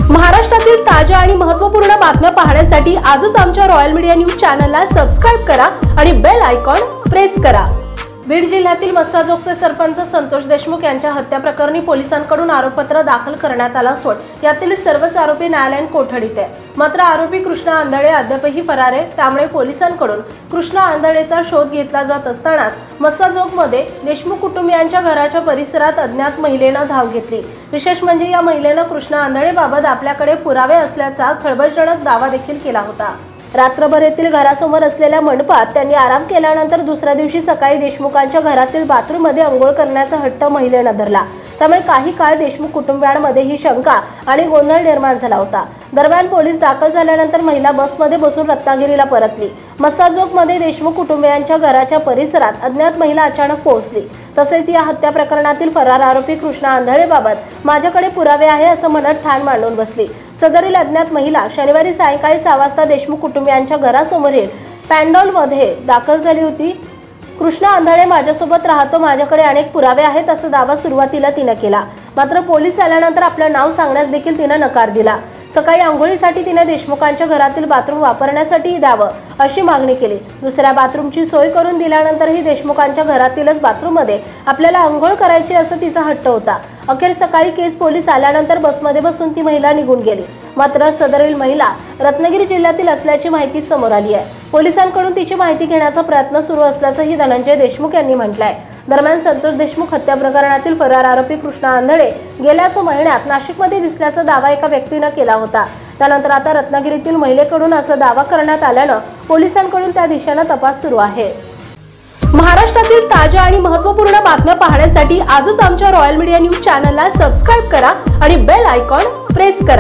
महाराष्ट्रातील ताज्या आणि महत्त्वपूर्ण बातम्या पाहण्यासाठी आजच आमच्या रॉयल मीडिया न्यूज चॅनलला सबस्क्राइब करा आणि बेल आयकॉन प्रेस करा। बीड जिल्ह्यातील मस्साजोगचे सरपंच संतोष देशमुख यांच्या हत्या प्रकरणी पोलिसांकडून आरोपपत्र दाखल करण्यात आलं असून यातील सर्वच आरोपी न्यायालयीन कोठडीत आहे। मात्र आरोपी कृष्णा आंधळे अद्यापही फरार आहे। त्यामुळे पोलिसांकडून कृष्णा आंधळेचा शोध घेतला जात असतानाच मस्साजोगमध्ये देशमुख कुटुंबियांच्या घराच्या परिसरात अज्ञात महिलेनं धाव घेतली। विशेष म्हणजे या महिलेनं कृष्णा आंधळेबाबत आपल्याकडे पुरावे असल्याचा खळबळजनक दावा देखील केला होता। रात्रभर येथील घरासमोर असलेल्या मंडपात त्यांनी आराम केल्यानंतर दुसऱ्या दिवशी सकाळी देशमुखांच्या घरातील बाथरूममध्ये अंघोळ करण्याचा हट्ट महिलेनं धरला। त्यामुळे काही काळ देशमुख कुटुंबियांमध्ये ही शंका आणि गोंधळ निर्माण झाला होता। दरम्यान पोलीस दाखल झाल्यानंतर महिला बसमध्ये बसून रत्नागिरीला परतली। मस्साजोगमध्ये देशमुख कुटुंबियांच्या घराच्या परिसरात अज्ञात महिला अचानक पोहोचली। तसेच या हत्या प्रकरणातील फरार आरोपी कृष्णा आंधळेबाबत माझ्याकडे पुरावे आहे असं म्हणत ठाण मांडून बसली। सदरील अज्ञात महिला शनिवारी सायंकाळी 6 वाजता देशमुख कुटुंबियांच्या घरासमोरील पॅन्डॉलमध्ये दाखल झाली होती। कृष्णा आंधळे माझ्यासोबत राहतो, माझ्याकडे अनेक पुरावे आहेत असा दावा सुरुवातीला तिने केला। मात्र पोलीस आल्यानंतर आपलं नाव सांगण्यास देखील तिने नकार दिला। सकाळी आंघोळीसाठी तिने देशमुखांच्या घरातील बाथरूम वापरण्यासाठी द्यावं अशी मागणी केली। दुसऱ्या बाथरूमची सोय करून दिल्यानंतरही देशमुखांच्या घरातीलच बाथरूममध्ये आपल्याला आंघोळ करायची असं तिचा हट्ट होता। अखेर सकाळी केज पोलीस आल्यानंतर बसमध्ये बसून ती महिला निघून गेली। मात्र सदरील महिला रत्नागिरी जिल्ह्यातील असल्याची माहिती समोर आली आहे। पोलिसांकडून तिची माहिती घेण्याचा प्रयत्न सुरू असल्याचंही धनंजय देशमुख यांनी म्हटलंय। दरम्यान संतोष देशमुख हत्या प्रकरणातील फरार आरोपी कृष्णा आंधळे गेल्याच महिन्यात नाशिकमध्ये दिसल्याचा दावा एका व्यक्तीने केला होता। त्यानंतर आता रत्नागिरीतील महिलेकडून असा दावा करण्यात आल्यानं पोलिसांकडून त्या दिशेने तपास सुरू आहे। महाराष्ट्रातील ताज्या आणि महत्त्वपूर्ण बातम्या पाहण्यासाठी आजच आमच्या रॉयल मीडिया न्यूज चॅनलला सबस्क्राइब करा आणि बेल आयकॉन प्रेस करा।